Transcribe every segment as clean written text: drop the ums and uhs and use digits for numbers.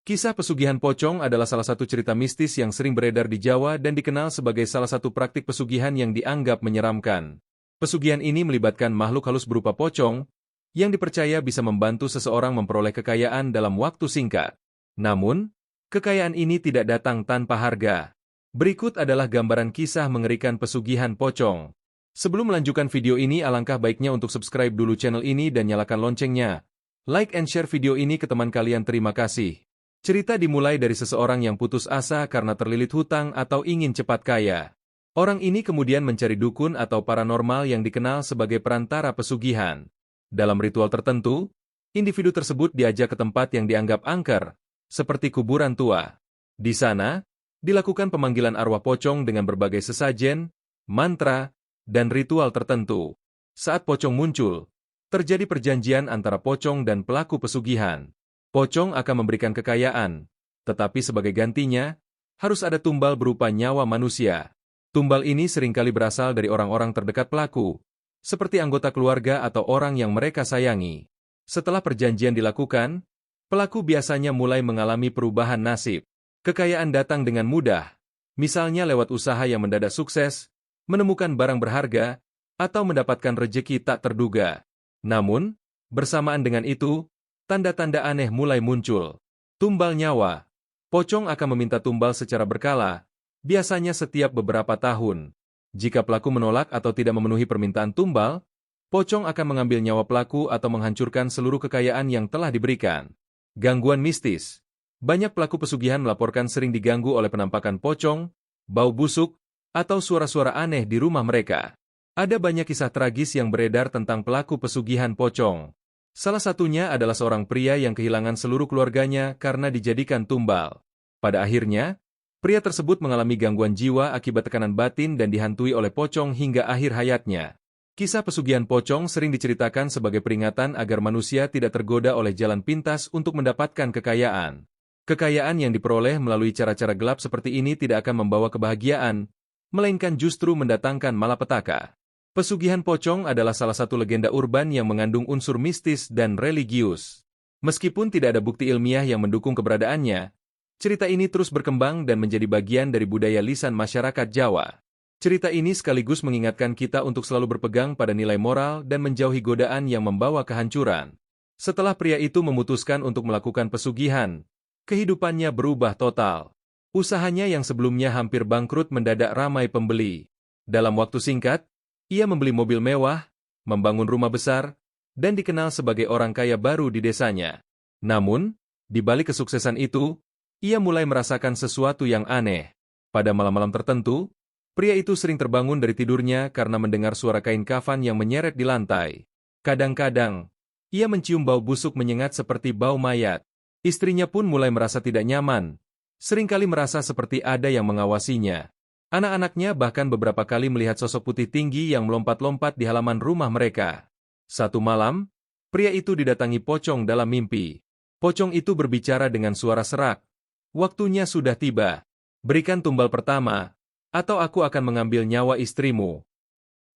Kisah pesugihan pocong adalah salah satu cerita mistis yang sering beredar di Jawa dan dikenal sebagai salah satu praktik pesugihan yang dianggap menyeramkan. Pesugihan ini melibatkan makhluk halus berupa pocong, yang dipercaya bisa membantu seseorang memperoleh kekayaan dalam waktu singkat. Namun, kekayaan ini tidak datang tanpa harga. Berikut adalah gambaran kisah mengerikan pesugihan pocong. Sebelum melanjutkan video ini, alangkah baiknya untuk subscribe dulu channel ini dan nyalakan loncengnya. Like and share video ini ke teman kalian, terima kasih. Cerita dimulai dari seseorang yang putus asa karena terlilit hutang atau ingin cepat kaya. Orang ini kemudian mencari dukun atau paranormal yang dikenal sebagai perantara pesugihan. Dalam ritual tertentu, individu tersebut diajak ke tempat yang dianggap angker, seperti kuburan tua. Di sana, dilakukan pemanggilan arwah pocong dengan berbagai sesajen, mantra, dan ritual tertentu. Saat pocong muncul, terjadi perjanjian antara pocong dan pelaku pesugihan. Pocong akan memberikan kekayaan, tetapi sebagai gantinya, harus ada tumbal berupa nyawa manusia. Tumbal ini seringkali berasal dari orang-orang terdekat pelaku, seperti anggota keluarga atau orang yang mereka sayangi. Setelah perjanjian dilakukan, pelaku biasanya mulai mengalami perubahan nasib. Kekayaan datang dengan mudah, misalnya lewat usaha yang mendadak sukses, menemukan barang berharga, atau mendapatkan rejeki tak terduga. Namun, bersamaan dengan itu, tanda-tanda aneh mulai muncul. Tumbal nyawa. Pocong akan meminta tumbal secara berkala, biasanya setiap beberapa tahun. Jika pelaku menolak atau tidak memenuhi permintaan tumbal, pocong akan mengambil nyawa pelaku atau menghancurkan seluruh kekayaan yang telah diberikan. Gangguan mistis. Banyak pelaku pesugihan melaporkan sering diganggu oleh penampakan pocong, bau busuk, atau suara-suara aneh di rumah mereka. Ada banyak kisah tragis yang beredar tentang pelaku pesugihan pocong. Salah satunya adalah seorang pria yang kehilangan seluruh keluarganya karena dijadikan tumbal. Pada akhirnya, pria tersebut mengalami gangguan jiwa akibat tekanan batin dan dihantui oleh pocong hingga akhir hayatnya. Kisah pesugihan pocong sering diceritakan sebagai peringatan agar manusia tidak tergoda oleh jalan pintas untuk mendapatkan kekayaan. Kekayaan yang diperoleh melalui cara-cara gelap seperti ini tidak akan membawa kebahagiaan, melainkan justru mendatangkan malapetaka. Pesugihan pocong adalah salah satu legenda urban yang mengandung unsur mistis dan religius. Meskipun tidak ada bukti ilmiah yang mendukung keberadaannya, cerita ini terus berkembang dan menjadi bagian dari budaya lisan masyarakat Jawa. Cerita ini sekaligus mengingatkan kita untuk selalu berpegang pada nilai moral dan menjauhi godaan yang membawa kehancuran. Setelah pria itu memutuskan untuk melakukan pesugihan, kehidupannya berubah total. Usahanya yang sebelumnya hampir bangkrut mendadak ramai pembeli. Dalam waktu singkat, ia membeli mobil mewah, membangun rumah besar, dan dikenal sebagai orang kaya baru di desanya. Namun, di balik kesuksesan itu, ia mulai merasakan sesuatu yang aneh. Pada malam-malam tertentu, pria itu sering terbangun dari tidurnya karena mendengar suara kain kafan yang menyeret di lantai. Kadang-kadang, ia mencium bau busuk menyengat seperti bau mayat. Istrinya pun mulai merasa tidak nyaman, seringkali merasa seperti ada yang mengawasinya. Anak-anaknya bahkan beberapa kali melihat sosok putih tinggi yang melompat-lompat di halaman rumah mereka. Satu malam, pria itu didatangi pocong dalam mimpi. Pocong itu berbicara dengan suara serak. Waktunya sudah tiba. Berikan tumbal pertama, atau aku akan mengambil nyawa istrimu.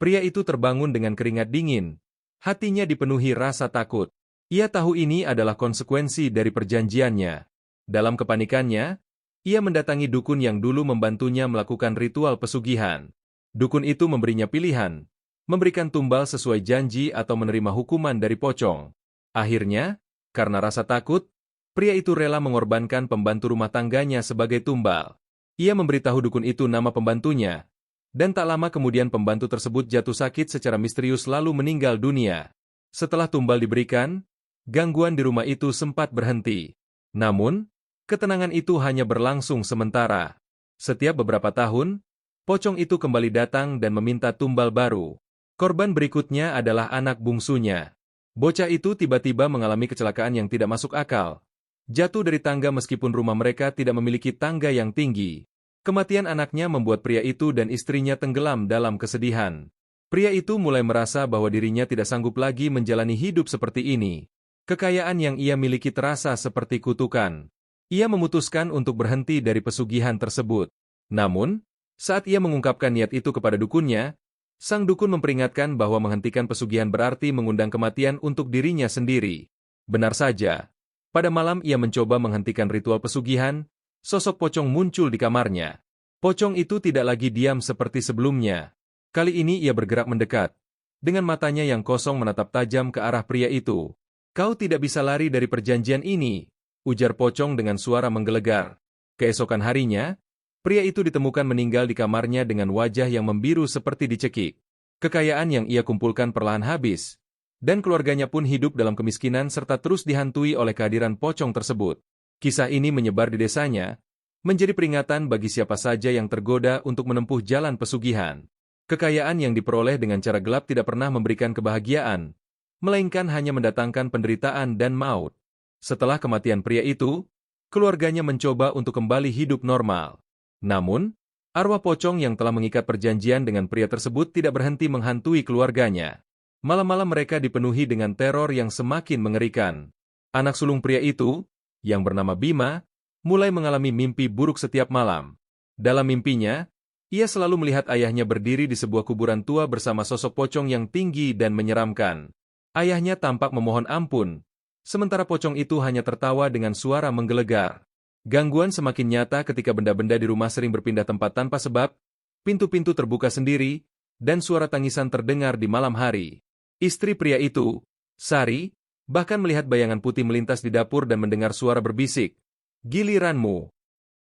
Pria itu terbangun dengan keringat dingin. Hatinya dipenuhi rasa takut. Ia tahu ini adalah konsekuensi dari perjanjiannya. Dalam kepanikannya, ia mendatangi dukun yang dulu membantunya melakukan ritual pesugihan. Dukun itu memberinya pilihan, memberikan tumbal sesuai janji atau menerima hukuman dari pocong. Akhirnya, karena rasa takut, pria itu rela mengorbankan pembantu rumah tangganya sebagai tumbal. Ia memberitahu dukun itu nama pembantunya, dan tak lama kemudian pembantu tersebut jatuh sakit secara misterius lalu meninggal dunia. Setelah tumbal diberikan, gangguan di rumah itu sempat berhenti. Namun, ketenangan itu hanya berlangsung sementara. Setiap beberapa tahun, pocong itu kembali datang dan meminta tumbal baru. Korban berikutnya adalah anak bungsunya. Bocah itu tiba-tiba mengalami kecelakaan yang tidak masuk akal. Jatuh dari tangga meskipun rumah mereka tidak memiliki tangga yang tinggi. Kematian anaknya membuat pria itu dan istrinya tenggelam dalam kesedihan. Pria itu mulai merasa bahwa dirinya tidak sanggup lagi menjalani hidup seperti ini. Kekayaan yang ia miliki terasa seperti kutukan. Ia memutuskan untuk berhenti dari pesugihan tersebut. Namun, saat ia mengungkapkan niat itu kepada dukunnya, sang dukun memperingatkan bahwa menghentikan pesugihan berarti mengundang kematian untuk dirinya sendiri. Benar saja, Pada malam ia mencoba menghentikan ritual pesugihan, sosok pocong muncul di kamarnya. Pocong itu tidak lagi diam seperti sebelumnya. Kali ini ia bergerak mendekat. Dengan matanya yang kosong menatap tajam ke arah pria itu. "Kau tidak bisa lari dari perjanjian ini," ujar pocong dengan suara menggelegar. Keesokan harinya, pria itu ditemukan meninggal di kamarnya dengan wajah yang membiru seperti dicekik. Kekayaan yang ia kumpulkan perlahan habis, dan keluarganya pun hidup dalam kemiskinan serta terus dihantui oleh kehadiran pocong tersebut. Kisah ini menyebar di desanya, menjadi peringatan bagi siapa saja yang tergoda untuk menempuh jalan pesugihan. Kekayaan yang diperoleh dengan cara gelap tidak pernah memberikan kebahagiaan, melainkan hanya mendatangkan penderitaan dan maut. Setelah kematian pria itu, keluarganya mencoba untuk kembali hidup normal. Namun, arwah pocong yang telah mengikat perjanjian dengan pria tersebut tidak berhenti menghantui keluarganya. Malam-malam mereka dipenuhi dengan teror yang semakin mengerikan. Anak sulung pria itu, yang bernama Bima, mulai mengalami mimpi buruk setiap malam. Dalam mimpinya, ia selalu melihat ayahnya berdiri di sebuah kuburan tua bersama sosok pocong yang tinggi dan menyeramkan. Ayahnya tampak memohon ampun, sementara pocong itu hanya tertawa dengan suara menggelegar. Gangguan semakin nyata ketika benda-benda di rumah sering berpindah tempat tanpa sebab, pintu-pintu terbuka sendiri, dan suara tangisan terdengar di malam hari. Istri pria itu, Sari, bahkan melihat bayangan putih melintas di dapur dan mendengar suara berbisik, "Giliranmu."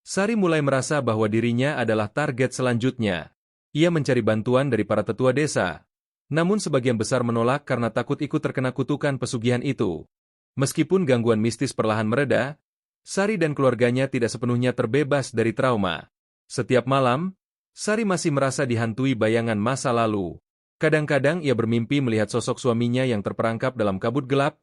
Sari mulai merasa bahwa dirinya adalah target selanjutnya. Ia mencari bantuan dari para tetua desa, namun sebagian besar menolak karena takut ikut terkena kutukan pesugihan itu. Meskipun gangguan mistis perlahan mereda, Sari dan keluarganya tidak sepenuhnya terbebas dari trauma. Setiap malam, Sari masih merasa dihantui bayangan masa lalu. Kadang-kadang ia bermimpi melihat sosok suaminya yang terperangkap dalam kabut gelap,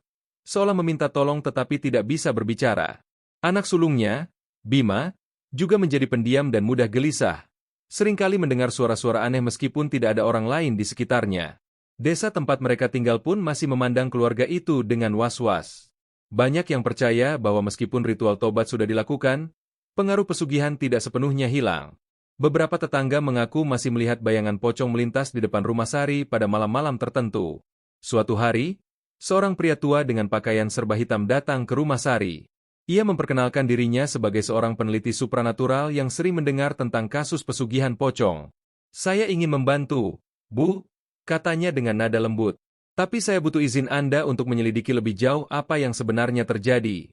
seolah meminta tolong tetapi tidak bisa berbicara. Anak sulungnya, Bima, juga menjadi pendiam dan mudah gelisah. Seringkali mendengar suara-suara aneh meskipun tidak ada orang lain di sekitarnya. Desa tempat mereka tinggal pun masih memandang keluarga itu dengan was-was. Banyak yang percaya bahwa meskipun ritual tobat sudah dilakukan, pengaruh pesugihan tidak sepenuhnya hilang. Beberapa tetangga mengaku masih melihat bayangan pocong melintas di depan rumah Sari pada malam-malam tertentu. Suatu hari, seorang pria tua dengan pakaian serba hitam datang ke rumah Sari. Ia memperkenalkan dirinya sebagai seorang peneliti supranatural yang sering mendengar tentang kasus pesugihan pocong. "Saya ingin membantu, Bu," katanya dengan nada lembut. "Tapi saya butuh izin Anda untuk menyelidiki lebih jauh apa yang sebenarnya terjadi."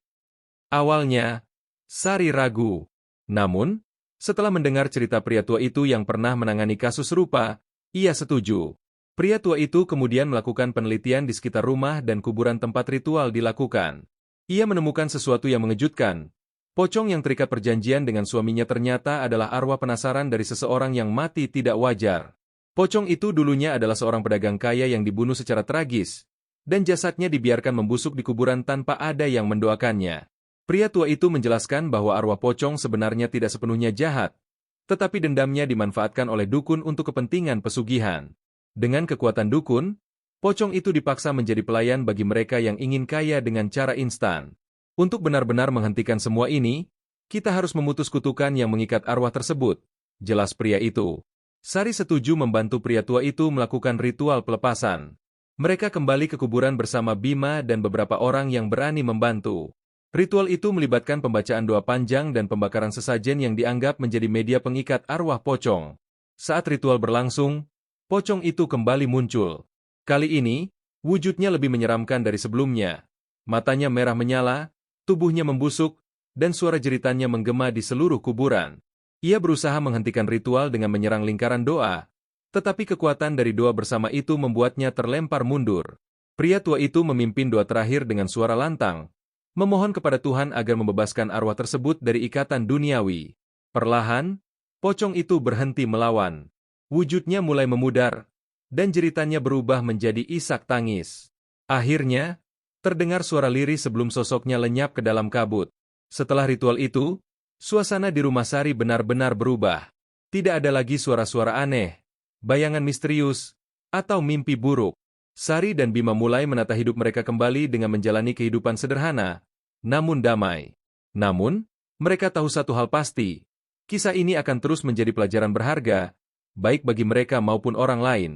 Awalnya, Sari ragu. Namun, setelah mendengar cerita pria tua itu yang pernah menangani kasus serupa, ia setuju. Pria tua itu kemudian melakukan penelitian di sekitar rumah dan kuburan tempat ritual dilakukan. Ia menemukan sesuatu yang mengejutkan. Pocong yang terikat perjanjian dengan suaminya ternyata adalah arwah penasaran dari seseorang yang mati tidak wajar. Pocong itu dulunya adalah seorang pedagang kaya yang dibunuh secara tragis, dan jasadnya dibiarkan membusuk di kuburan tanpa ada yang mendoakannya. Pria tua itu menjelaskan bahwa arwah pocong sebenarnya tidak sepenuhnya jahat, tetapi dendamnya dimanfaatkan oleh dukun untuk kepentingan pesugihan. Dengan kekuatan dukun, pocong itu dipaksa menjadi pelayan bagi mereka yang ingin kaya dengan cara instan. Untuk benar-benar menghentikan semua ini, kita harus memutus kutukan yang mengikat arwah tersebut, jelas pria itu. Sari setuju membantu pria tua itu melakukan ritual pelepasan. Mereka kembali ke kuburan bersama Bima dan beberapa orang yang berani membantu. Ritual itu melibatkan pembacaan doa panjang dan pembakaran sesajen yang dianggap menjadi media pengikat arwah pocong. Saat ritual berlangsung, pocong itu kembali muncul. Kali ini, wujudnya lebih menyeramkan dari sebelumnya. Matanya merah menyala, tubuhnya membusuk, dan suara jeritannya menggema di seluruh kuburan. Ia berusaha menghentikan ritual dengan menyerang lingkaran doa, tetapi kekuatan dari doa bersama itu membuatnya terlempar mundur. Pria tua itu memimpin doa terakhir dengan suara lantang, memohon kepada Tuhan agar membebaskan arwah tersebut dari ikatan duniawi. Perlahan, pocong itu berhenti melawan. Wujudnya mulai memudar, dan jeritannya berubah menjadi isak tangis. Akhirnya, terdengar suara lirih sebelum sosoknya lenyap ke dalam kabut. Setelah ritual itu, suasana di rumah Sari benar-benar berubah. Tidak ada lagi suara-suara aneh, bayangan misterius, atau mimpi buruk. Sari dan Bima mulai menata hidup mereka kembali dengan menjalani kehidupan sederhana, namun damai. Namun, mereka tahu satu hal pasti, kisah ini akan terus menjadi pelajaran berharga, baik bagi mereka maupun orang lain.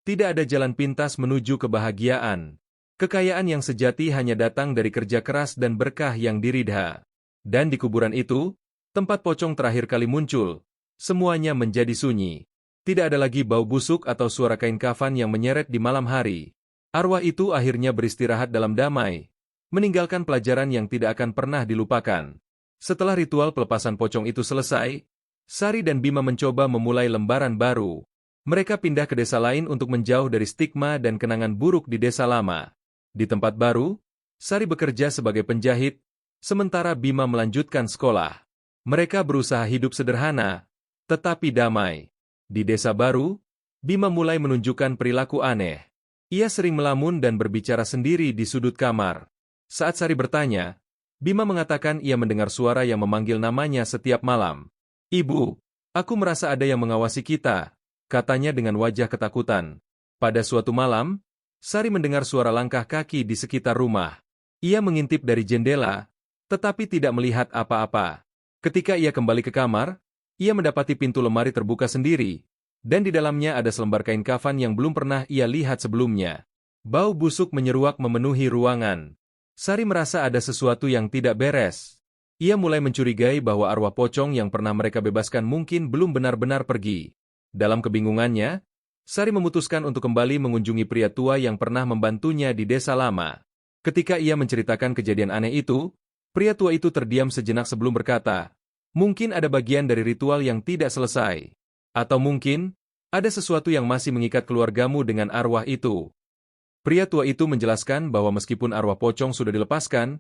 Tidak ada jalan pintas menuju kebahagiaan. Kekayaan yang sejati hanya datang dari kerja keras dan berkah yang diridha. Dan di kuburan itu, tempat pocong terakhir kali muncul, semuanya menjadi sunyi. Tidak ada lagi bau busuk atau suara kain kafan yang menyeret di malam hari. Arwah itu akhirnya beristirahat dalam damai, meninggalkan pelajaran yang tidak akan pernah dilupakan. Setelah ritual pelepasan pocong itu selesai, Sari dan Bima mencoba memulai lembaran baru. Mereka pindah ke desa lain untuk menjauh dari stigma dan kenangan buruk di desa lama. Di tempat baru, Sari bekerja sebagai penjahit, sementara Bima melanjutkan sekolah. Mereka berusaha hidup sederhana, tetapi damai. Di desa baru, Bima mulai menunjukkan perilaku aneh. Ia sering melamun dan berbicara sendiri di sudut kamar. Saat Sari bertanya, Bima mengatakan ia mendengar suara yang memanggil namanya setiap malam. "Ibu, aku merasa ada yang mengawasi kita," katanya dengan wajah ketakutan. Pada suatu malam, Sari mendengar suara langkah kaki di sekitar rumah. Ia mengintip dari jendela, tetapi tidak melihat apa-apa. Ketika ia kembali ke kamar, ia mendapati pintu lemari terbuka sendiri, dan di dalamnya ada selembar kain kafan yang belum pernah ia lihat sebelumnya. Bau busuk menyeruak memenuhi ruangan. Sari merasa ada sesuatu yang tidak beres. Ia mulai mencurigai bahwa arwah pocong yang pernah mereka bebaskan mungkin belum benar-benar pergi. Dalam kebingungannya, Sari memutuskan untuk kembali mengunjungi pria tua yang pernah membantunya di desa lama. Ketika ia menceritakan kejadian aneh itu, pria tua itu terdiam sejenak sebelum berkata, "Mungkin ada bagian dari ritual yang tidak selesai. Atau mungkin, ada sesuatu yang masih mengikat keluargamu dengan arwah itu." Pria tua itu menjelaskan bahwa meskipun arwah pocong sudah dilepaskan,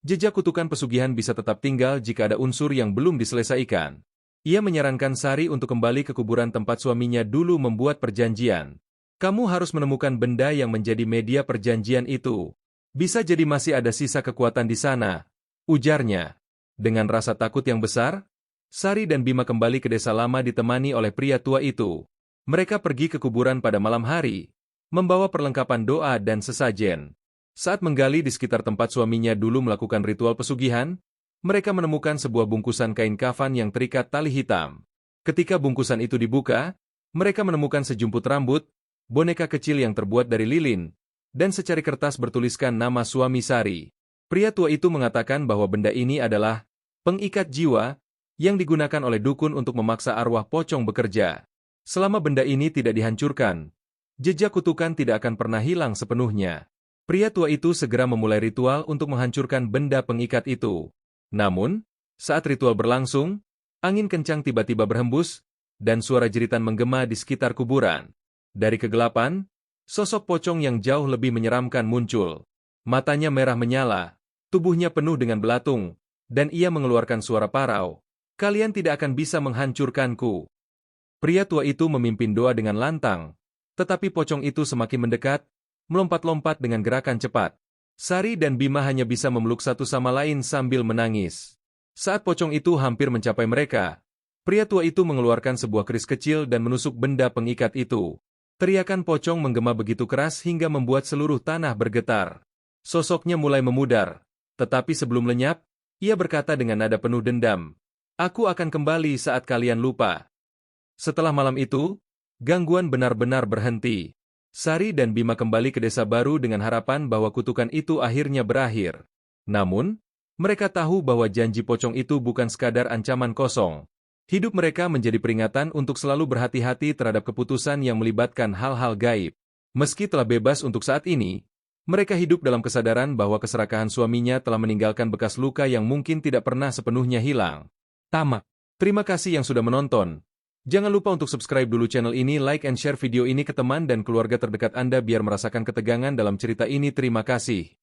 jejak kutukan pesugihan bisa tetap tinggal jika ada unsur yang belum diselesaikan. Ia menyarankan Sari untuk kembali ke kuburan tempat suaminya dulu membuat perjanjian. "Kamu harus menemukan benda yang menjadi media perjanjian itu. Bisa jadi masih ada sisa kekuatan di sana," ujarnya. Dengan rasa takut yang besar, Sari dan Bima kembali ke desa lama ditemani oleh pria tua itu. Mereka pergi ke kuburan pada malam hari, membawa perlengkapan doa dan sesajen. Saat menggali di sekitar tempat suaminya dulu melakukan ritual pesugihan, mereka menemukan sebuah bungkusan kain kafan yang terikat tali hitam. Ketika bungkusan itu dibuka, mereka menemukan sejumput rambut, boneka kecil yang terbuat dari lilin, dan secari kertas bertuliskan nama suami Sari. Pria tua itu mengatakan bahwa benda ini adalah pengikat jiwa yang digunakan oleh dukun untuk memaksa arwah pocong bekerja. Selama benda ini tidak dihancurkan, jejak kutukan tidak akan pernah hilang sepenuhnya. Pria tua itu segera memulai ritual untuk menghancurkan benda pengikat itu. Namun, saat ritual berlangsung, angin kencang tiba-tiba berhembus, dan suara jeritan menggema di sekitar kuburan. Dari kegelapan, sosok pocong yang jauh lebih menyeramkan muncul. Matanya merah menyala, tubuhnya penuh dengan belatung, dan ia mengeluarkan suara parau. "Kalian tidak akan bisa menghancurkanku." Pria tua itu memimpin doa dengan lantang, tetapi pocong itu semakin mendekat, melompat-lompat dengan gerakan cepat. Sari dan Bima hanya bisa memeluk satu sama lain sambil menangis. Saat pocong itu hampir mencapai mereka, pria tua itu mengeluarkan sebuah keris kecil dan menusuk benda pengikat itu. Teriakan pocong menggema begitu keras hingga membuat seluruh tanah bergetar. Sosoknya mulai memudar, tetapi sebelum lenyap, ia berkata dengan nada penuh dendam, "Aku akan kembali saat kalian lupa." Setelah malam itu, gangguan benar-benar berhenti. Sari dan Bima kembali ke desa baru dengan harapan bahwa kutukan itu akhirnya berakhir. Namun, mereka tahu bahwa janji pocong itu bukan sekadar ancaman kosong. Hidup mereka menjadi peringatan untuk selalu berhati-hati terhadap keputusan yang melibatkan hal-hal gaib. Meski telah bebas untuk saat ini, mereka hidup dalam kesadaran bahwa keserakahan suaminya telah meninggalkan bekas luka yang mungkin tidak pernah sepenuhnya hilang. Tamat. Terima kasih yang sudah menonton. Jangan lupa untuk subscribe dulu channel ini, like and share video ini ke teman dan keluarga terdekat Anda biar merasakan ketegangan dalam cerita ini. Terima kasih.